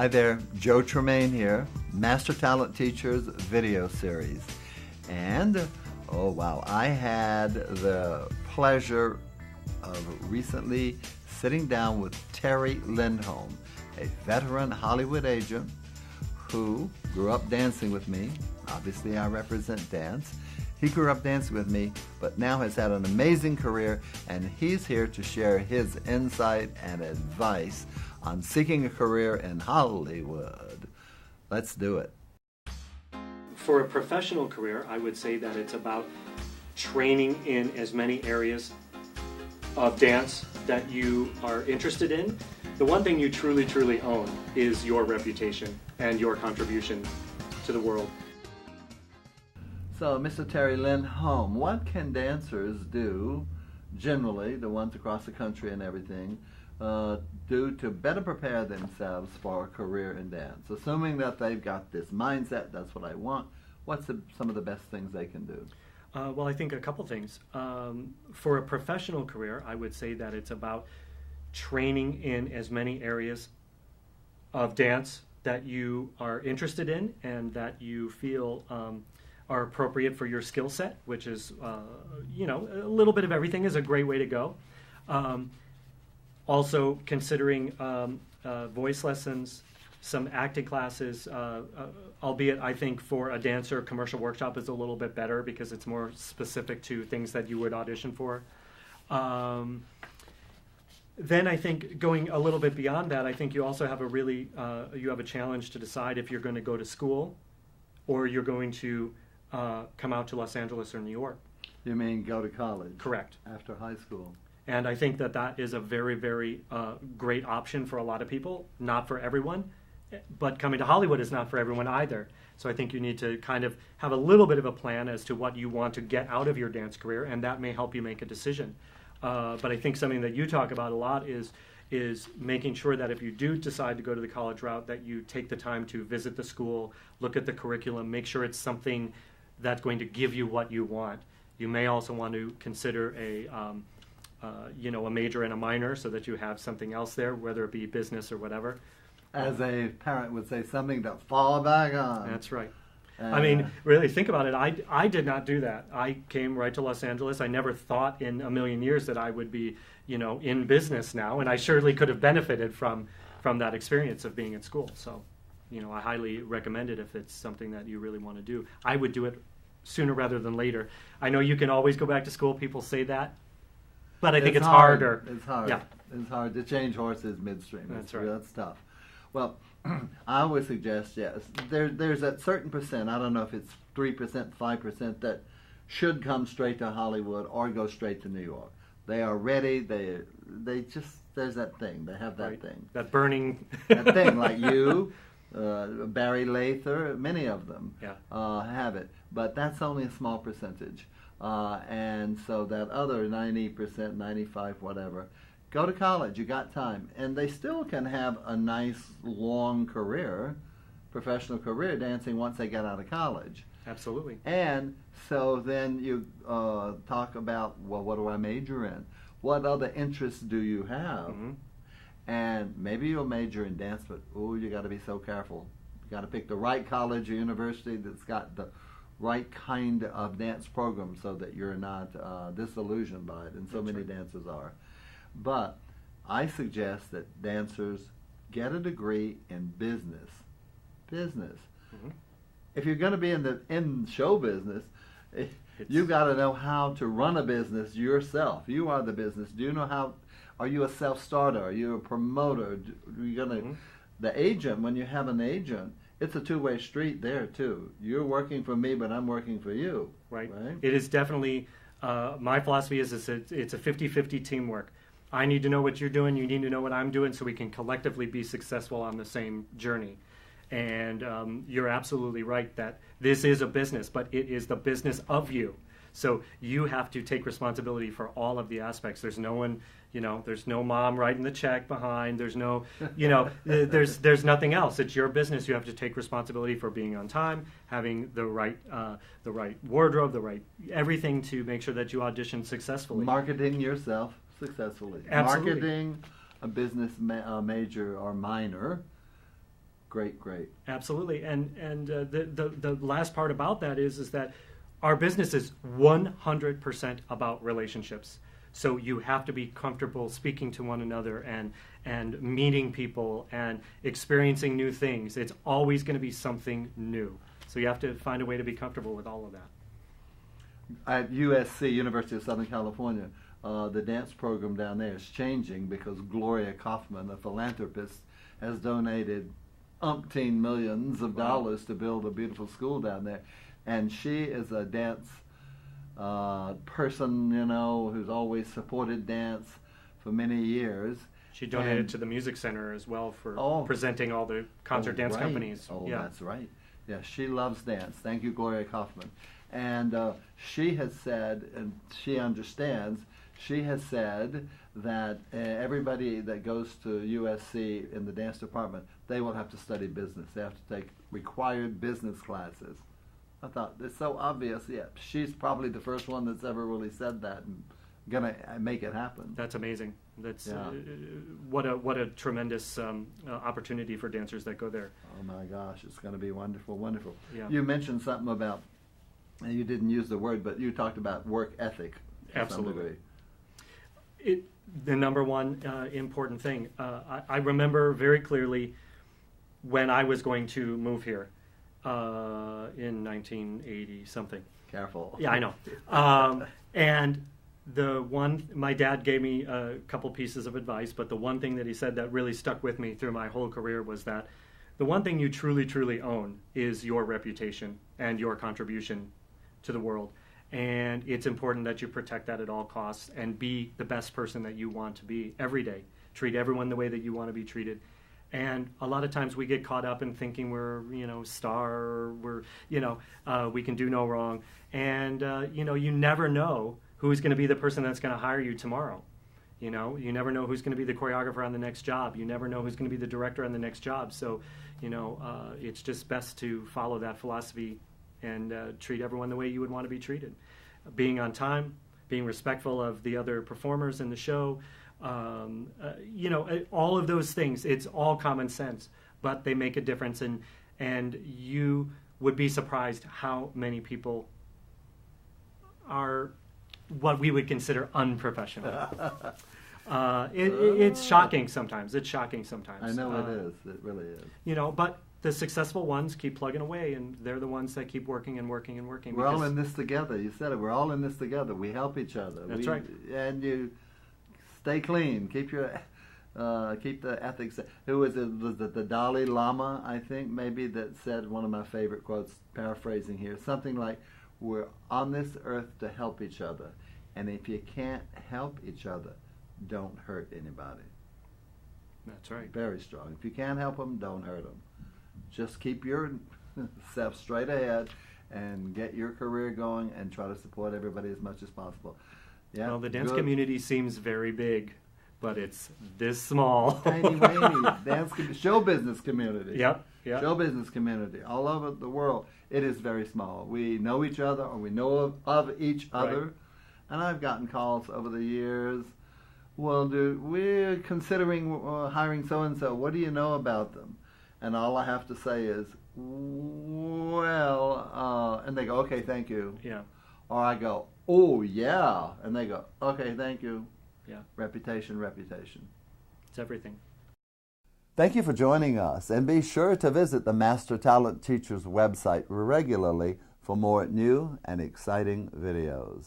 Hi there, Joe Tremaine here, Master Talent Teachers video series. And, oh wow, I had the pleasure of recently sitting down with Terry Lindholm, a veteran Hollywood agent who grew up dancing with me. Obviously, I represent dance. He grew up dancing with me, but now has had an amazing career, and he's here to share his insight and advice on seeking a career in Hollywood. Let's do it. For a professional career, I would say that it's about training in as many areas of dance that you are interested in. The one thing you truly own is your reputation and your contribution to the world. So, Mr. Terry Lindholm, what can dancers do, generally, the ones across the country and everything, do to better prepare themselves for a career in dance? Assuming that they've got this mindset, that's what I want, what's some of the best things they can do? Well, I think a couple things. For a professional career, I would say that it's about training in as many areas of dance that you are interested in and that you feel are appropriate for your skill set, which is, a little bit of everything is a great way to go. Also considering voice lessons, some acting classes, albeit I think for a dancer, commercial workshop is a little bit better because it's more specific to things that you would audition for. Then I think going a little bit beyond that, I think you also have you have a challenge to decide if you're going to go to school or you're going to come out to Los Angeles or New York. You mean go to college? Correct. After high school. And I think that is a very great option for a lot of people, not for everyone. But coming to Hollywood is not for everyone either. So I think you need to kind of have a little bit of a plan as to what you want to get out of your dance career, and that may help you make a decision. But I think something that you talk about a lot is making sure that if you do decide to go to the college route, that you take the time to visit the school, look at the curriculum, make sure it's something that's going to give you what you want. You may also want to consider a major and a minor so that you have something else there, whether it be business or whatever. As a parent would say, something to fall back on. That's right. I mean, really think about it. I did not do that. I came right to Los Angeles. I never thought in a million years that I would be, in business now, and I surely could have benefited from that experience of being at school. So, I highly recommend it if it's something that you really want to do. I would do it sooner rather than later. I know you can always go back to school. People say that. But I think it's harder. It's hard. Yeah. It's hard to change horses midstream. That's right. That's tough. Well, I always suggest, yes, there's that certain percent, I don't know if it's 3%, 5%, that should come straight to Hollywood or go straight to New York. They are ready. They just, there's that thing. They have that Right. thing. That burning... That thing, like you, Barry Lather, many of them have it. But that's only a small percentage. And so that other 90%, 95, whatever, go to college. You got time. And they still can have a nice, long career, professional career dancing once they get out of college. Absolutely. And so then you talk about, well, what do I major in? What other interests do you have? Mm-hmm. And maybe you'll major in dance, but, you got to be so careful. You got to pick the right college or university that's got the right kind of dance program so that you're not disillusioned by it, and so many dancers are. But I suggest that dancers get a degree in business. Mm-hmm. If you're going to be in show business, you've got to know how to run a business yourself. You are the business. Do you know how? Are you a self-starter? Are you a promoter? Are you going to? The agent, when you have an agent, it's a two-way street there too. You're working for me, but I'm working for you. Right. It is definitely, my philosophy is it's a 50-50 teamwork. I need to know what you're doing, you need to know what I'm doing, so we can collectively be successful on the same journey. And you're absolutely right that this is a business, but it is the business of you. So you have to take responsibility for all of the aspects. There's no one, there's no mom writing the check behind. There's no, there's nothing else. It's your business. You have to take responsibility for being on time, having the right wardrobe, the right everything to make sure that you audition successfully. Marketing yourself successfully. Absolutely. Marketing a business major or minor Great, great. Absolutely. And the last part about that is that our business is 100% about relationships. So you have to be comfortable speaking to one another and meeting people and experiencing new things. It's always going to be something new. So you have to find a way to be comfortable with all of that. At USC, University of Southern California, the dance program down there is changing because Gloria Kaufman, a philanthropist, has donated umpteen millions of dollars to build a beautiful school down there. And she is a dance person, you know, who's always supported dance for many years. She donated to the Music Center as well for presenting all the concert dance companies. Oh, yeah. That's right. Yeah, she loves dance. Thank you, Gloria Kaufman. And she has said, and she understands, she has said that everybody that goes to USC in the dance department, they will have to study business. They have to take required business classes. I thought, it's so obvious. Yeah, she's probably the first one that's ever really said that and gonna make it happen. That's amazing. That's what a tremendous opportunity for dancers that go there. Oh my gosh, it's going to be wonderful, wonderful. Yeah. You mentioned something about, and you didn't use the word, but you talked about work ethic. Absolutely. The number one important thing. I remember very clearly when I was going to move here in 1980 something. Careful. Yeah, I know. And my dad gave me a couple pieces of advice, but the one thing that he said that really stuck with me through my whole career was that the one thing you truly, truly own is your reputation and your contribution to the world. And it's important that you protect that at all costs and be the best person that you want to be every day. Treat everyone the way that you want to be treated. And a lot of times we get caught up in thinking we're, star, we can do no wrong. And, you never know who's going to be the person that's going to hire you tomorrow. You never know who's going to be the choreographer on the next job. You never know who's going to be the director on the next job. So, it's just best to follow that philosophy and treat everyone the way you would want to be treated. Being on time, being respectful of the other performers in the show, all of those things, it's all common sense, but they make a difference, and you would be surprised how many people are what we would consider unprofessional. It's shocking sometimes. It's shocking sometimes. I know it is. It really is. But the successful ones keep plugging away, and they're the ones that keep working and working and working. We're all in this together. You said it. We're all in this together. We help each other. That's right. And you stay clean. Keep the ethics. Who was it? Was it the Dalai Lama, I think, maybe, that said one of my favorite quotes, paraphrasing here, something like, we're on this earth to help each other. And if you can't help each other, don't hurt anybody. That's right. Very strong. If you can't help them, don't hurt them. Just keep yourself straight ahead and get your career going and try to support everybody as much as possible. Yeah. Well, the dance community seems very big, but it's this small. Tiny, show business community. Yep. Show business community all over the world. It is very small. We know each other, or we know of each other. Right. And I've gotten calls over the years. Well, dude, we're considering hiring so-and-so. What do you know about them? And all I have to say is, well, and they go, okay, thank you. Yeah. Or I go, oh, yeah. And they go, okay, thank you. Yeah. Reputation. It's everything. Thank you for joining us. And be sure to visit the Master Talent Teachers website regularly for more new and exciting videos.